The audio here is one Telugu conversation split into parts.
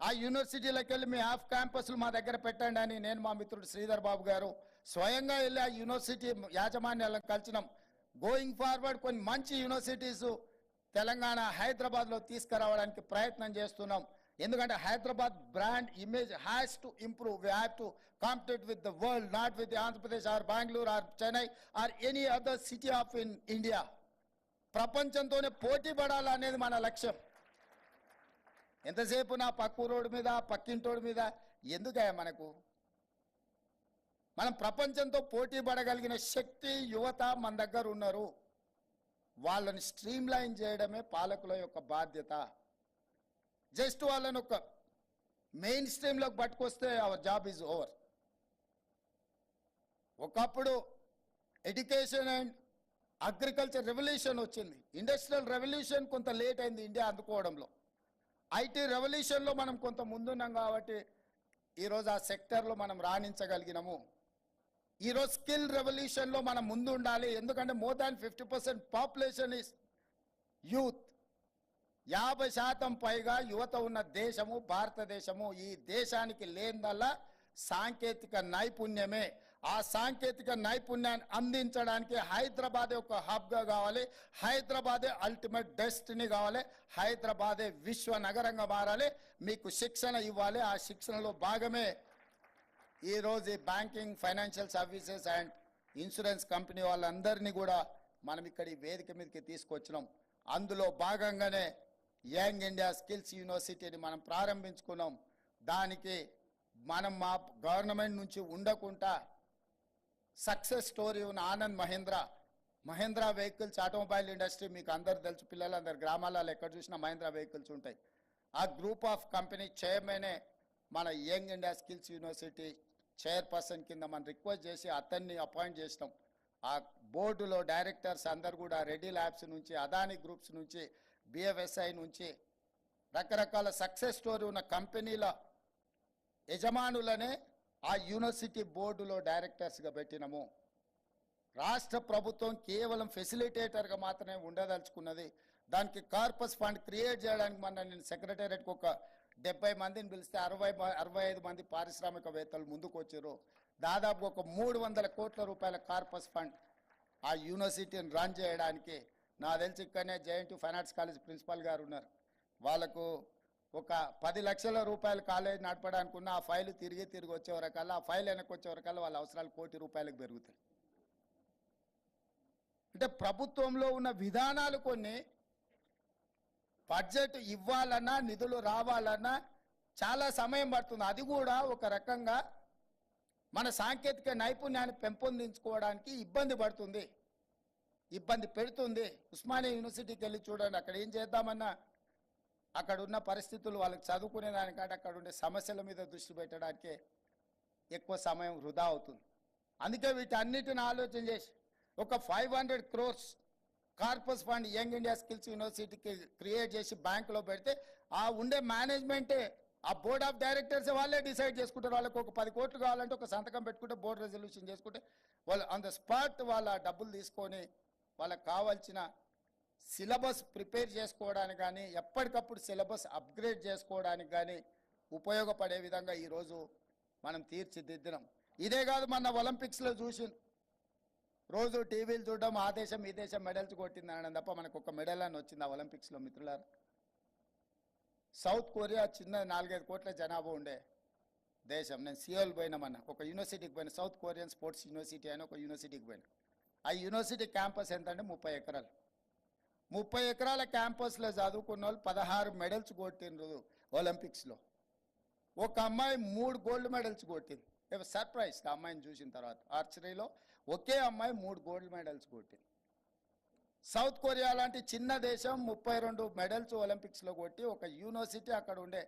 ఆ యూనివర్సిటీలకు వెళ్ళి మీ హాఫ్ క్యాంపస్లు మా దగ్గర పెట్టండి అని నేను మా మిత్రుడు శ్రీధర్ బాబు గారు స్వయంగా వెళ్ళి ఆ యూనివర్సిటీ యాజమాన్యాలను కలిసినాం. గోయింగ్ ఫార్వర్డ్ కొన్ని మంచి యూనివర్సిటీస్ తెలంగాణ హైదరాబాద్లో తీసుకురావడానికి ప్రయత్నం చేస్తున్నాం. ఎందుకంటే Hyderabad brand image has to improve. We have to compete with the world, not with Andhra Pradesh or Bengaluru or Chennai or any other city of in India. ప్రపంచంతోనే పోటీ పడాలనేది మన లక్ష్యం. ఎంతసేపు నా పక్క రోడ్డు మీద పక్కింటోడి మీద ఎందుకయ్యా మనకు? మనం ప్రపంచంతో పోటీ పడగలిగిన శక్తి యువత మన దగ్గర ఉన్నారు. వాళ్ళని స్ట్రీమ్ లైన్ చేయడమే పాలకుల యొక్క బాధ్యత. జస్ట్ వాళ్ళని ఒక మెయిన్ స్ట్రీమ్లోకి పట్టుకొస్తే అవర్ జాబ్ ఈజ్ ఓవర్. ఒకప్పుడు ఎడ్యుకేషన్ అండ్ అగ్రికల్చర్ రెవల్యూషన్ వచ్చింది. ఇండస్ట్రియల్ రెవల్యూషన్ కొంత లేట్ అయింది ఇండియా అందుకోవడంలో. ఐటీ రెవల్యూషన్లో మనం కొంత ముందున్నాం కాబట్టి ఈరోజు ఆ సెక్టర్లో మనం రాణించగలిగినాము. ఈరోజు స్కిల్ రెవల్యూషన్లో మనం ముందు ఉండాలి. ఎందుకంటే more than 50% population is youth. 50% పైగా యువత ఉన్న దేశము భారతదేశము. ఈ దేశానికి లేనిదల్లా సాంకేతిక నైపుణ్యమే. ఆ సాంకేతిక నైపుణ్యాన్ని అందించడానికి హైదరాబాదే ఒక హబ్గా కావాలి. హైదరాబాదే అల్టిమేట్ డెస్టినీ కావాలి. హైదరాబాదే విశ్వ నగరంగా మారాలి. మీకు శిక్షణ ఇవ్వాలి. ఆ శిక్షణలో భాగమే ఈరోజు banking, financial services and insurance company వాళ్ళందరినీ కూడా మనం ఇక్కడ ఈ వేదిక మీదకి తీసుకొచ్చినాం. అందులో భాగంగానే యంగ్ ఇండియా స్కిల్స్ యూనివర్సిటీని మనం ప్రారంభించుకున్నాం. దానికి మనం మా గవర్నమెంట్ నుంచి ఉండకుండా సక్సెస్ స్టోరీ ఉన్న Anand Mahindra vehicles automobile industry మీకు అందరు తెలుసు. పిల్లలందరు గ్రామాలలో ఎక్కడ చూసినా మహేంద్ర వెహికల్స్ ఉంటాయి. ఆ గ్రూప్ ఆఫ్ కంపెనీ చైర్మనే మన young India skills university chairperson కింద మనం రిక్వెస్ట్ చేసి అతన్ని అపాయింట్ చేసినాం. ఆ బోర్డులో డైరెక్టర్స్ అందరు కూడా రెడ్డి ల్యాబ్స్ నుంచి, అదానీ గ్రూప్స్ నుంచి, బిఎఫ్ఎస్ఐ నుంచి రకరకాల సక్సెస్ స్టోరీ ఉన్న కంపెనీల యజమానులనే ఆ యూనివర్సిటీ బోర్డులో డైరెక్టర్స్గా పెట్టినాము. రాష్ట్ర ప్రభుత్వం కేవలం ఫెసిలిటేటర్గా మాత్రమే ఉండదలుచుకున్నది. దానికి కార్పస్ ఫండ్ క్రియేట్ చేయడానికి నేను సెక్రటేరియట్కి ఒక 70 మందిని పిలిస్తే 65 మంది పారిశ్రామికవేత్తలు ముందుకు వచ్చారు. దాదాపు ఒక 300 కోట్ల రూపాయల కార్పస్ ఫండ్ ఆ యూనివర్సిటీని రన్ చేయడానికి. నా తెలిసి ఇక్కడనే JNT fine arts college principal గారు ఉన్నారు. వాళ్ళకు ఒక 10 లక్షల రూపాయలు కాలేజ్ నడపడానికి ఉన్న ఆ ఫైల్ తిరిగి వచ్చే వరకల్లా, ఆ ఫైల్ వెనక్కి వచ్చే వరకల్లా వాళ్ళ అవసరాలు 1 కోటి రూపాయలకు పెరుగుతాయి. అంటే ప్రభుత్వంలో ఉన్న విధానాలు కొన్ని బడ్జెట్ ఇవ్వాలన్నా నిధులు రావాలన్నా చాలా సమయం పడుతుంది. అది కూడా ఒక రకంగా మన సాంకేతిక నైపుణ్యాన్ని పెంపొందించుకోవడానికి ఇబ్బంది పెడుతుంది. ఉస్మానియా యూనివర్సిటీకి వెళ్ళి చూడండి, అక్కడ ఏం చేద్దామన్నా అక్కడ ఉన్న పరిస్థితులు వాళ్ళకి చదువుకునే దానికంటే అక్కడ ఉండే సమస్యల మీద దృష్టి పెట్టడానికే ఎక్కువ సమయం వృధా అవుతుంది. అందుకే వీటన్నిటిని ఆలోచన చేసి ఒక 500 crores corpus fund young India skills యూనివర్సిటీకి క్రియేట్ చేసి బ్యాంకులో పెడితే ఆ ఉండే మేనేజ్మెంటే, ఆ బోర్డ్ ఆఫ్ డైరెక్టర్స్ వాళ్ళే డిసైడ్ చేసుకుంటారు. వాళ్ళకి ఒక 10 కోట్లు కావాలంటే ఒక సంతకం పెట్టుకుంటే బోర్డు రెజల్యూషన్ చేసుకుంటే వాళ్ళు ఆన్ ద స్పాట్ వాళ్ళ డబ్బులు తీసుకొని వాళ్ళకి కావాల్సిన సిలబస్ ప్రిపేర్ చేసుకోవడానికి కానీ, ఎప్పటికప్పుడు సిలబస్ అప్గ్రేడ్ చేసుకోవడానికి కానీ ఉపయోగపడే విధంగా ఈరోజు మనం తీర్చిదిద్దినాం. ఇదే కాదు, మన ఒలింపిక్స్లో చూసి రోజు టీవీలు చూడడం ఆ దేశం ఈ దేశం మెడల్స్ కొట్టింది అనడం తప్ప మనకు ఒక మెడల్ అని వచ్చింది ఆ ఒలింపిక్స్లో. మిత్రులారా, సౌత్ కొరియా చిన్న 4-5 కోట్ల జనాభా ఉండే దేశం. నేను సియోల్ పోయినామన్నా, ఒక యూనివర్సిటీకి పోయినా, సౌత్ కొరియన్ స్పోర్ట్స్ యూనివర్సిటీ అని ఒక యూనివర్సిటీకి పోయినా. ఆ యూనివర్సిటీ క్యాంపస్ ఎంత అంటే 30 ఎకరాలు. 30 ఎకరాల క్యాంపస్లో చదువుకున్న వాళ్ళు 16 మెడల్స్ కొట్టిండ్రు ఒలింపిక్స్లో. ఒక అమ్మాయి 3 గోల్డ్ మెడల్స్ కొట్టింది. సర్ప్రైజ్ ఆ అమ్మాయిని చూసిన తర్వాత. ఆర్చరీలో ఒకే అమ్మాయి 3 గోల్డ్ మెడల్స్ కొట్టింది. సౌత్ కొరియా లాంటి చిన్న దేశం 32 మెడల్స్ ఒలింపిక్స్లో కొట్టి, ఒక యూనివర్సిటీ అక్కడ ఉండే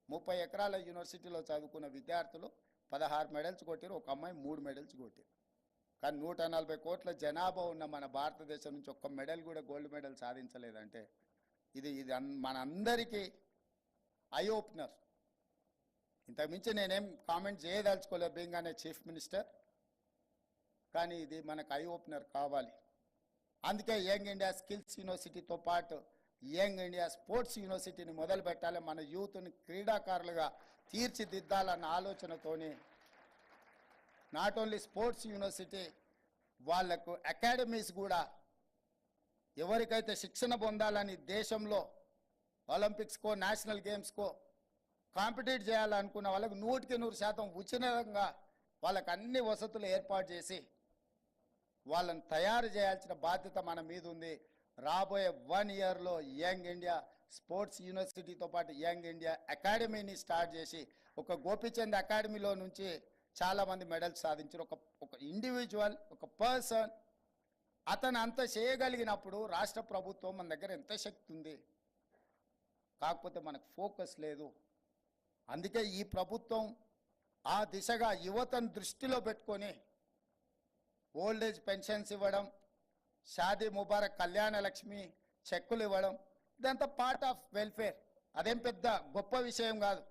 30 ఎకరాల యూనివర్సిటీలో చదువుకున్న విద్యార్థులు 16 మెడల్స్ కొట్టారు. ఒక అమ్మాయి 3 మెడల్స్ కొట్టింది. కానీ 140 కోట్ల జనాభా ఉన్న మన భారతదేశం నుంచి ఒక్క మెడల్ కూడా గోల్డ్ మెడల్ సాధించలేదంటే ఇది మన అందరికీ ఐ ఓపెనర్. ఇంతకుమించి నేనేం కామెంట్ చేయదలుచుకోలేదు బీయింగ్ అనే చీఫ్ మినిస్టర్, కానీ ఇది మనకు ఐ ఓపెనర్ కావాలి. అందుకే యంగ్ ఇండియా స్కిల్స్ యూనివర్సిటీతో పాటు యంగ్ ఇండియా స్పోర్ట్స్ యూనివర్సిటీని మొదలు పెట్టాలి, మన యూత్ని క్రీడాకారులుగా తీర్చిదిద్దాలన్న ఆలోచనతోని నాట్ ఓన్లీ స్పోర్ట్స్ యూనివర్సిటీ, వాళ్లకు అకాడమీస్ కూడా ఎవరికైతే శిక్షణ పొందాలని దేశంలో ఒలింపిక్స్కో నేషనల్ గేమ్స్కో కాంపిటీట్ చేయాలనుకున్న వాళ్ళకు 100% ఉచితంగా వాళ్ళకు అన్ని వసతులు ఏర్పాటు చేసి వాళ్ళని తయారు చేయాల్సిన బాధ్యత మన మీద ఉంది. రాబోయే 1 ఇయర్లో యంగ్ ఇండియా స్పోర్ట్స్ యూనివర్సిటీతో పాటు యంగ్ ఇండియా అకాడమీని స్టార్ట్ చేసి, ఒక గోపీచంద్ అకాడమీలో నుంచి చాలామంది మెడల్స్ సాధించారు. ఒక ఇండివిజువల్, ఒక పర్సన్ అతను అంత చేయగలిగినప్పుడు రాష్ట్ర ప్రభుత్వం మన దగ్గర ఎంత శక్తి ఉంది, కాకపోతే మనకు ఫోకస్ లేదు. అందుకే ఈ ప్రభుత్వం ఆ దిశగా యువతను దృష్టిలో పెట్టుకొని ఓల్డ్ ఏజ్ పెన్షన్స్ ఇవ్వడం, షాదీ ముబారక్ కళ్యాణ లక్ష్మి చెక్కులు ఇవ్వడం, ఇదంతా పార్ట్ ఆఫ్ వెల్ఫేర్. అదేం పెద్ద గొప్ప విషయం కాదు.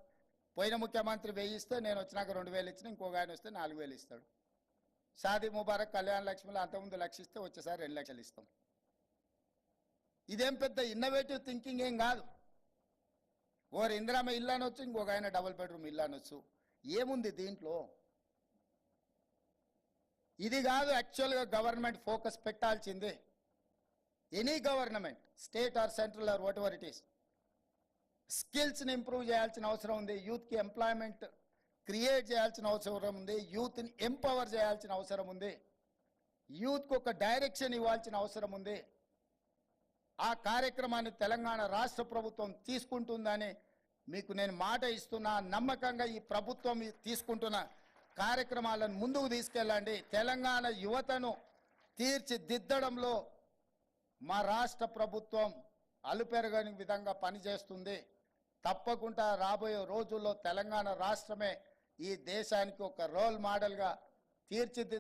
పోయిన ముఖ్యమంత్రి 1000 ఇస్తే నేను వచ్చినాక 2000 ఇచ్చిన, ఇంకొక ఆయన వస్తే 4000 ఇస్తాడు. షాదీ ముబారక్ కళ్యాణ లక్ష్మిలో అంతకుముందు 1 లక్ష ఇస్తే వచ్చేసారి 2 లక్షలు ఇస్తాం. ఇదేం పెద్ద ఇన్నోవేటివ్ థింకింగ్ ఏం కాదు. ఓరు ఇందిరామ ఇల్లు అనొచ్చు, ఇంకొక ఆయన డబుల్ బెడ్రూమ్ ఇల్లు అనొచ్చు. ఏముంది దీంట్లో? ఇది కాదు యాక్చువల్గా గవర్నమెంట్ ఫోకస్ పెట్టాల్సిందే. Any government, state or central or whatever it is, స్కిల్స్ని ఇంప్రూవ్ చేయాల్సిన అవసరం ఉంది. యూత్కి ఎంప్లాయ్మెంట్ క్రియేట్ చేయాల్సిన అవసరం ఉంది. యూత్ని ఎంపవర్ చేయాల్సిన అవసరం ఉంది. యూత్కి ఒక డైరెక్షన్ ఇవ్వాల్సిన అవసరం ఉంది. ఆ కార్యక్రమాన్ని తెలంగాణ రాష్ట్ర ప్రభుత్వం తీసుకుంటుందని మీకు నేను మాట ఇస్తున్నా. నమ్మకంగా ఈ ప్రభుత్వం తీసుకుంటున్న కార్యక్రమాలను ముందుకు తీసుకెళ్ళండి. తెలంగాణ యువతను తీర్చిదిద్దడంలో మా రాష్ట్ర ప్రభుత్వం అలుపెరగని విధంగా పనిచేస్తుంది. తప్పకుండా రాబోయే రోజుల్లో తెలంగాణ రాష్ట్రమే ఈ దేశానికి ఒక రోల్ మోడల్గా తీర్చిదిద్ద